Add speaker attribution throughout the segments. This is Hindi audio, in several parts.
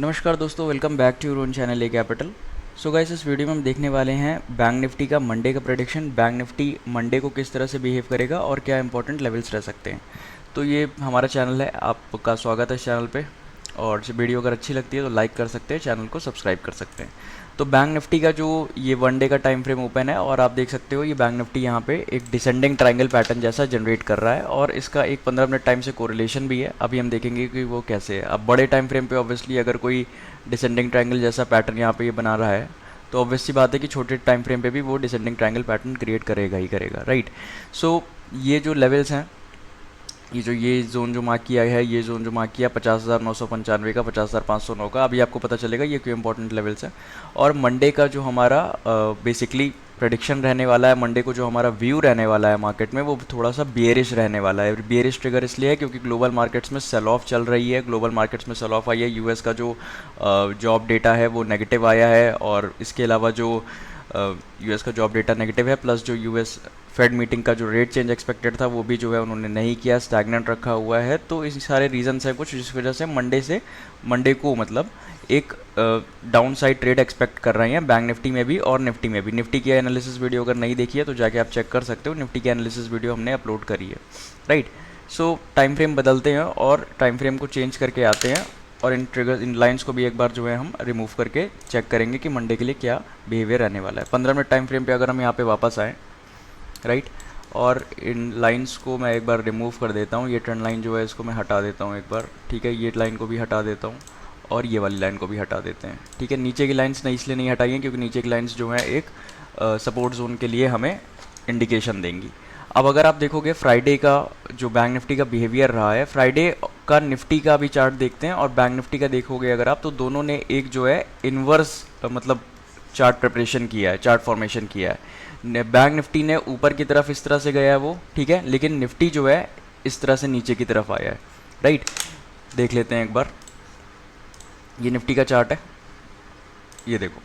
Speaker 1: नमस्कार दोस्तों, welcome back to your own channel A Capital. So guys, इस वीडियो में हम देखने वाले हैं बैंक निफ्टी का मंडे का प्रेडिक्शन। बैंक निफ्टी मंडे को किस तरह से बिहेव करेगा और क्या इंपॉर्टेंट लेवल्स रह सकते हैं। तो ये हमारा चैनल है, आपका स्वागत है इस चैनल पे। और जो वीडियो अगर अच्छी लगती है तो लाइक कर सकते हैं, चैनल को सब्सक्राइब कर सकते हैं। तो बैंक निफ्टी का जो ये वन डे का टाइम फ्रेम ओपन है और आप देख सकते हो ये बैंक निफ्टी यहाँ पे एक डिसेंडिंग ट्रायंगल पैटर्न जैसा जनरेट कर रहा है और इसका एक 15 मिनट टाइम से कोरिलेशन भी है। अभी हम देखेंगे कि वो कैसे है। अब बड़े टाइम फ्रेम पे ऑब्वियसली अगर कोई डिसेंडिंग ट्रायंगल जैसा पैटर्न यहाँ पे ये बना रहा है तो ऑब्वियस सी बात है कि छोटे टाइम फ्रेम पे भी वो डिसेंडिंग ट्रायंगल पैटर्न क्रिएट करेगा ही करेगा, राइट। सो ये जो लेवल्स हैं, ये जोन जो मार्क किया है, ये जोन जो मार्क किया 50,995 का, 50,509 का, अभी आपको पता चलेगा ये क्यों इंपॉर्टेंट लेवल्स हैं। और मंडे का जो हमारा बेसिकली प्रेडिक्शन रहने वाला है, मंडे को जो हमारा व्यू रहने वाला है मार्केट में, वो थोड़ा सा बियरिश रहने वाला है। बियरिश ट्रिगर इसलिए है क्योंकि ग्लोबल मार्केट्स में सेल ऑफ चल रही है, ग्लोबल मार्केट्स में सेल ऑफ आई है। यूएस का जो जॉब डेटा है वो नेगेटिव आया है और इसके अलावा जो यूएस का जॉब डेटा नेगेटिव है, प्लस जो यूएस फेड मीटिंग का जो रेट चेंज एक्सपेक्टेड था वो भी जो है उन्होंने नहीं किया, स्टैग्नेंट रखा हुआ है। तो इस सारे रीजंस हैं कुछ, जिस वजह से मंडे को मतलब एक डाउन साइड ट्रेड एक्सपेक्ट कर रहे हैं बैंक निफ्टी में भी और निफ्टी में भी। निफ्टी की एनालिसिस वीडियो अगर नहीं देखी है तो जाके आप चेक कर सकते हो, निफ्टी की एनालिसिस वीडियो हमने अपलोड करी है, राइट। सो टाइम फ्रेम बदलते हैं और टाइम फ्रेम को चेंज करके आते हैं और इन ट्रिगर इन लाइंस को भी एक बार जो है हम रिमूव करके चेक करेंगे कि मंडे के लिए क्या बिहेवियर रहने वाला है। 15 मिनट टाइम फ्रेम पे अगर हम यहाँ पे वापस आएँ, राइट, और इन लाइंस को मैं एक बार रिमूव कर देता हूँ। ये ट्रेंड लाइन जो है इसको मैं हटा देता हूँ एक बार, ठीक है। ये लाइन को भी हटा देता हूँ और ये वाली लाइन को भी हटा देते हैं, ठीक है। नीचे की लाइंस नहीं इसलिए नहीं हटाई हैं क्योंकि नीचे की लाइंस जो है एक सपोर्ट जोन के लिए हमें इंडिकेशन देंगी। अब अगर आप देखोगे फ्राइडे का जो बैंक निफ्टी का बिहेवियर रहा है, फ्राइडे का निफ्टी का भी चार्ट देखते हैं और बैंक निफ्टी का देखोगे अगर आप, तो दोनों ने एक जो है इन्वर्स मतलब चार्ट प्रिपरेशन किया है, चार्ट फॉर्मेशन किया है। बैंक निफ्टी ने ऊपर की तरफ इस तरह से गया है वो, ठीक है, लेकिन निफ्टी जो है इस तरह से नीचे की तरफ आया है, राइट। देख लेते हैं एक बार, ये निफ्टी का चार्ट है, ये देखो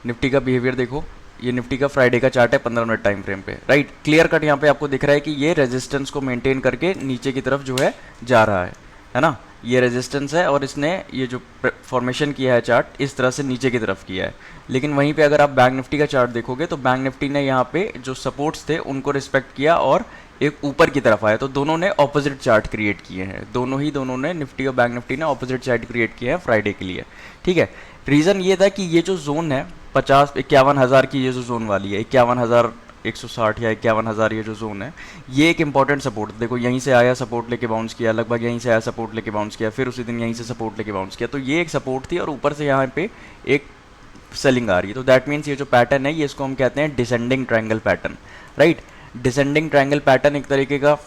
Speaker 1: निफ्टी का बिहेवियर देखो। ये निफ्टी का फ्राइडे का चार्ट है 15 मिनट टाइम फ्रेम पे, राइट। क्लियर कट यहाँ पे आपको दिख रहा है कि ये रेजिस्टेंस को मेंटेन करके नीचे की तरफ जो है जा रहा है ना। ये रेजिस्टेंस है और इसने ये जो फॉर्मेशन किया है चार्ट इस तरह से नीचे की तरफ किया है। लेकिन वहीं पे अगर आप बैंक निफ्टी का चार्ट देखोगे तो बैंक निफ्टी ने यहाँ पे जो सपोर्ट्स थे उनको रिस्पेक्ट किया और एक ऊपर की तरफ आया। तो दोनों ने ऑपोजिट चार्ट क्रिएट किए हैं, दोनों ने निफ्टी और बैंक निफ्टी ने ऑपोजिट चार्ट क्रिएट किए हैं फ्राइडे के लिए, ठीक है। रीज़न ये था कि ये जो जोन है 51,000 की, ये जो जोन वाली है 51,160 या 51,000, ये जो जोन है ये एक इंपॉर्टेंट सपोर्ट, देखो यहीं से आया सपोर्ट लेके बाउंस किया, लगभग यहीं से आया सपोर्ट लेके बाउंस किया, फिर उसी दिन यहीं से सपोर्ट लेके बाउंस किया। तो ये एक सपोर्ट थी और ऊपर से यहाँ पे एक सेलिंग आ रही है। तो दैट मीन्स ये जो पैटर्न है ये इसको हम कहते हैं descending triangle pattern, right. Descending triangle pattern एक तरीके का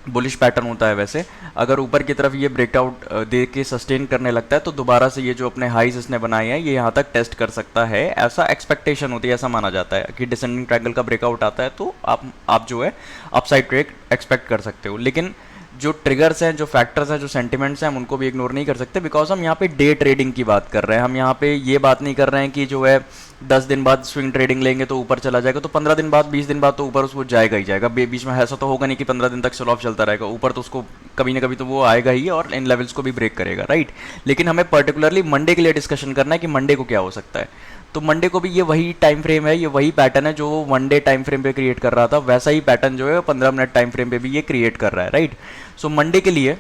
Speaker 1: बुलिश पैटर्न होता है। वैसे अगर ऊपर की तरफ ये ब्रेकआउट दे के सस्टेन करने लगता है तो दोबारा से ये जो अपने हाइज इसने बनाए हैं ये यहाँ तक टेस्ट कर सकता है, ऐसा एक्सपेक्टेशन होती है, ऐसा माना जाता है कि डिसेंडिंग ट्रायंगल का ब्रेकआउट आता है तो आप जो है अपसाइड ट्रेड एक्सपेक्ट कर सकते हो। लेकिन जो ट्रिगर्स हैं, जो फैक्टर्स हैं, जो सेंटिमेंट्स हैं, हम उनको भी इग्नोर नहीं कर सकते, बिकॉज हम यहाँ पे डे ट्रेडिंग की बात कर रहे हैं। हम यहाँ पे ये बात नहीं कर रहे हैं कि जो है 10 दिन बाद स्विंग ट्रेडिंग लेंगे तो ऊपर चला जाएगा, तो 15 दिन बाद 20 दिन बाद तो ऊपर उसको जाएगा ही जाएगा। बीच में ऐसा तो होगा नहीं कि 15 दिन तक सेल ऑफ चलता रहेगा, ऊपर तो उसको कभी ना कभी तो वो आएगा ही और इन लेवल्स को भी ब्रेक करेगा, राइट। लेकिन हमें पर्टिकुलरली मंडे के लिए डिस्कशन करना है कि मंडे को क्या हो सकता है। तो मंडे को भी ये वही टाइम फ्रेम है, ये वही पैटर्न है जो वन डे टाइम फ्रेम पे क्रिएट कर रहा था, वैसा ही पैटर्न जो है 15 मिनट टाइम फ्रेम पे भी ये क्रिएट कर रहा है, राइट। सो मंडे के लिए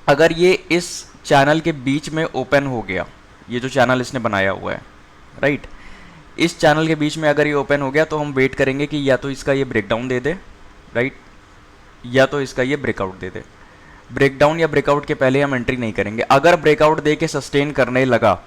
Speaker 1: अगर ये इस चैनल के बीच में ओपन हो गया, ये जो चैनल इसने बनाया हुआ है, राइट, इस चैनल के बीच में अगर ये ओपन हो गया तो हम वेट करेंगे कि या तो इसका ये ब्रेकडाउन दे दे, राइट, या तो इसका ये ब्रेकआउट दे दे। ब्रेकडाउन या ब्रेकआउट के पहले हम एंट्री नहीं करेंगे। अगर ब्रेकआउट दे के सस्टेन करने लगा,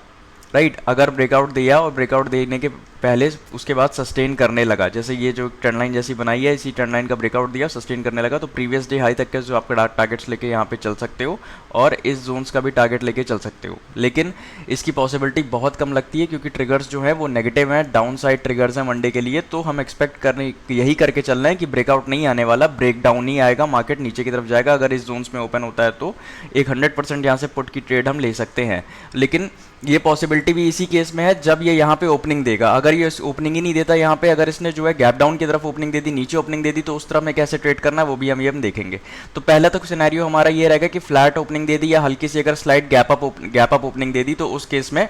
Speaker 1: राइट, अगर ब्रेकआउट दिया और ब्रेकआउट देने के पहले उसके बाद सस्टेन करने लगा, जैसे ये जो ट्रेंड लाइन जैसी बनाई है इसी ट्रेंड लाइन का ब्रेकआउट दिया, सस्टेन करने लगा, तो प्रीवियस डे हाई तक के जो आपके टारगेट्स लेके यहाँ पे चल सकते हो और इस जोन्स का भी टारगेट लेके चल सकते हो। लेकिन इसकी पॉसिबिलिटी बहुत कम लगती है क्योंकि ट्रिगर्स जो है वो नेगेटिव हैं, डाउन साइड ट्रिगर्स हैं मंडे के लिए। तो हम एक्सपेक्ट करने यही करके चल रहे हैं कि ब्रेकआउट नहीं आने वाला, ब्रेक डाउन ही आएगा, मार्केट नीचे की तरफ जाएगा। अगर इस जोन्स में ओपन होता है तो एक 100% यहाँ से पुट की ट्रेड हम ले सकते हैं। लेकिन ये पॉसिबिलिटी भी इसी केस में है जब ये यहाँ पे ओपनिंग देगा। अगर ये ओपनिंग ही नहीं देता यहाँ पे, अगर इसने जो है गैप डाउन की तरफ ओपनिंग दे दी, नीचे ओपनिंग दे दी, तो उस तरफ में कैसे ट्रेड करना है वो भी हम देखेंगे। तो पहला तक सिनेरियो हमारा ये रहेगा कि फ्लैट ओपनिंग दे दी या हल्की सी अगर स्लाइड गैप अप ओपनिंग दे दी, तो उस केस में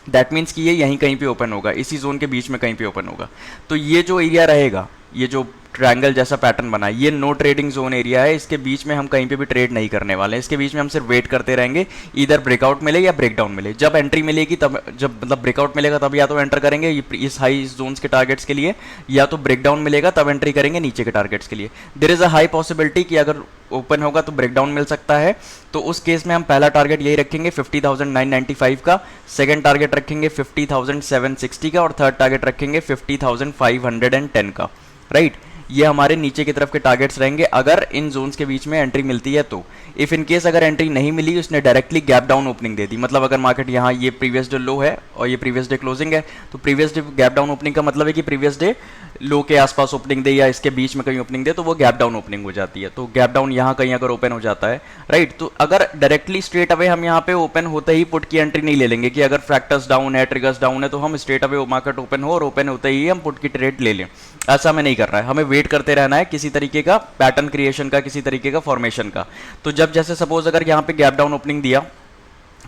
Speaker 1: दैट मीन्स कि ये यहीं कहीं पे ओपन होगा, इसी जोन के बीच में कहीं पे ओपन होगा। तो ये जो एरिया रहेगा, ये जो ट्रायंगल जैसा पैटर्न बना है, ये नो ट्रेडिंग जोन एरिया है। इसके बीच में हम कहीं पे भी ट्रेड नहीं करने वाले हैं। इसके बीच में हम सिर्फ वेट करते रहेंगे, इधर ब्रेकआउट मिले या ब्रेकडाउन मिले। जब एंट्री मिलेगी तब, जब मतलब ब्रेकआउट मिलेगा तब या तो एंटर करेंगे इस हाई जोन्स के टारगेट्स के लिए, या तो ब्रेकडाउन मिलेगा तब एंट्री करेंगे नीचे के टारगेट्स के लिए। There is a high possibility कि अगर ओपन होगा तो ब्रेकडाउन मिल सकता है। तो उस केस में हम पहला टारगेट यही रखेंगे 50,995 का, सेकंड टारगेट रखेंगे 50,760 का, और थर्ड टारगेट रखेंगे 50,510 का, राइट। ये हमारे नीचे की तरफ के टारगेट्स रहेंगे अगर इन जोन्स के बीच में एंट्री मिलती है तो। इफ इन केस अगर एंट्री नहीं मिली, उसने डायरेक्टली गैप डाउन ओपनिंग दे दी, मतलब अगर मार्केट यहाँ ये प्रीवियस डे लो है और ये प्रीवियस डे क्लोजिंग है, तो previous day gap down opening का मतलब है कि प्रीवियस डे लो के आसपास ओपनिंग दे या इसके बीच में कहीं ओपनिंग दे, तो वो गैप डाउन ओपनिंग हो जाती है। तो गैप डाउन यहाँ कहीं अगर ओपन हो जाता है, राइट, तो अगर डायरेक्टली स्ट्रेट अवे हम यहाँ पे ओपन होते ही पुट की एंट्री नहीं ले लेंगे कि अगर फैक्टर्स डाउन है, ट्रिगर्स डाउन है, तो हम स्ट्रेट अवे मार्केट ओपन हो और ओपन होते ही हम पुट की ट्रेड ले लें। ऐसा हमें नहीं कर रहा है, हमें वेट करते रहना है किसी तरीके का पैटर्न क्रिएशन का, किसी तरीके का फॉर्मेशन का। तो जब जैसे सपोज अगर यहाँ पे गैप डाउन ओपनिंग दिया,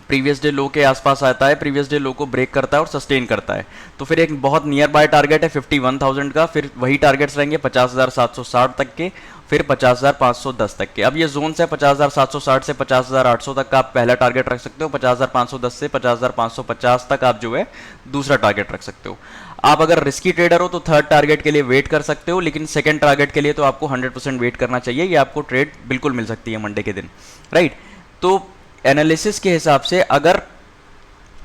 Speaker 1: प्रीवियस डे लो के आसपास आता है, प्रीवियस डे लो को ब्रेक करता है और सस्टेन करता है, तो फिर एक बहुत नियर बाय टारगेट है 51,000 का, फिर वही टारगेट्स रहेंगे 50,760 तक के, फिर 50,510 तक के। अब ये जोन है 50,760 से 50,800 तक का आप पहला टारगेट रख सकते हो, 50,510 से 50,550 तक आप जो है दूसरा टारगेट रख सकते हो। आप अगर रिस्की ट्रेडर हो तो थर्ड टारगेट के लिए वेट कर सकते हो, लेकिन सेकंड टारगेट के लिए तो आपको 100% वेट करना चाहिए। ये आपको ट्रेड बिल्कुल मिल सकती है मंडे के दिन, राइट। तो एनालिसिस के हिसाब से अगर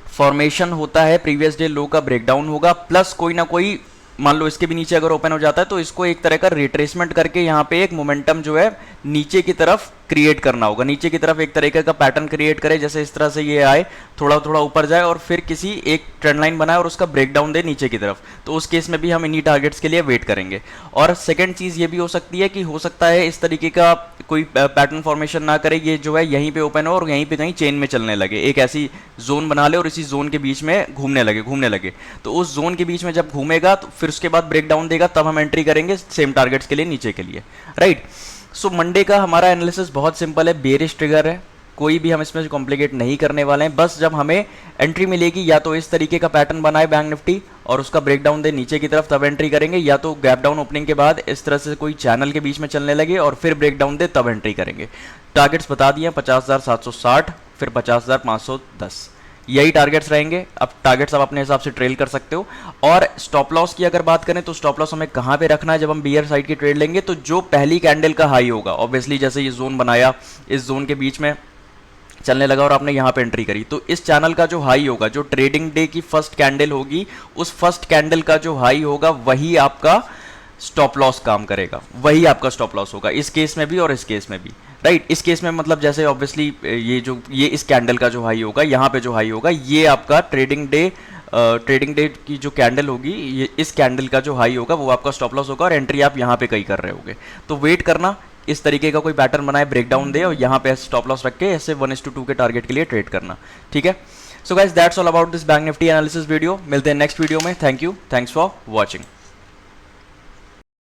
Speaker 1: फॉर्मेशन होता है, प्रीवियस डे लो का ब्रेकडाउन होगा, प्लस कोई ना कोई मान लो इसके भी नीचे अगर ओपन हो जाता है, तो इसको एक तरह का रिट्रेसमेंट करके यहाँ पे एक मोमेंटम जो है नीचे की तरफ क्रिएट करना होगा, नीचे की तरफ एक तरीके का पैटर्न क्रिएट करे, जैसे इस तरह से ये आए, थोड़ा थोड़ा ऊपर जाए और फिर किसी एक ट्रेंड लाइन बनाए और उसका ब्रेकडाउन दे नीचे की तरफ। तो उस केस में भी हम इन्हीं टारगेट्स के लिए वेट करेंगे। और सेकंड चीज़ ये भी हो सकती है कि हो सकता है इस तरीके का कोई पैटर्न फॉर्मेशन ना करे, ये जो है यहीं पे ओपन हो और यहीं पे कहीं चेन में चलने लगे, एक ऐसी जोन बना ले और इसी जोन के बीच में घूमने लगे। तो उस जोन के बीच में जब घूमेगा तो फिर उसके बाद ब्रेकडाउन देगा, तब हम एंट्री करेंगे सेम टारगेट्स के लिए नीचे के लिए, राइट। सो मंडे का हमारा एनालिसिस बहुत सिंपल है, बेरिश ट्रिगर है, कोई भी हम इसमें कॉम्प्लिकेट नहीं करने वाले हैं। बस जब हमें एंट्री मिलेगी, या तो इस तरीके का पैटर्न बनाए बैंक निफ्टी और उसका ब्रेकडाउन दे नीचे की तरफ, तब एंट्री करेंगे, या तो गैप डाउन ओपनिंग के बाद इस तरह से कोई चैनल के बीच में चलने लगे और फिर ब्रेकडाउन दे, तब एंट्री करेंगे। टारगेट्स बता दिए, 50,760, फिर 50,510, यही टारगेट्स रहेंगे। अब टारगेट्स आप अपने हिसाब से ट्रेल कर सकते हो। और स्टॉप लॉस की अगर बात करें तो स्टॉप लॉस हमें कहाँ पे रखना है जब हम बियर साइड की ट्रेड लेंगे, तो जो पहली कैंडल का हाई होगा, ऑब्वियसली जैसे ये जोन बनाया, इस जोन के बीच में चलने लगा और आपने यहाँ पे एंट्री करी, तो इस चैनल का जो हाई होगा, जो ट्रेडिंग डे की फर्स्ट कैंडल होगी, उस फर्स्ट कैंडल का जो हाई होगा वही आपका स्टॉप लॉस काम करेगा, वही आपका स्टॉप लॉस होगा, इस केस में भी और इस केस में भी, राइट। इस केस में मतलब जैसे ऑब्वियसली ये इस कैंडल का जो हाई होगा, यहाँ पे जो हाई होगा, ये आपका ट्रेडिंग डे की जो कैंडल होगी, ये इस कैंडल का जो हाई होगा वो आपका स्टॉप लॉस होगा, और एंट्री आप यहाँ पे कहीं कर रहे होगे। तो वेट करना, इस तरीके का कोई पैटर्न बनाए, ब्रेकडाउन दे और यहाँ पे स्टॉप लॉस रख के ऐसे 1:2 के टारगेट के लिए ट्रेड करना, ठीक है। So guys that's all about this bank Nifty analysis video. मिलते हैं नेक्स्ट वीडियो में। Thank you, thanks for watching.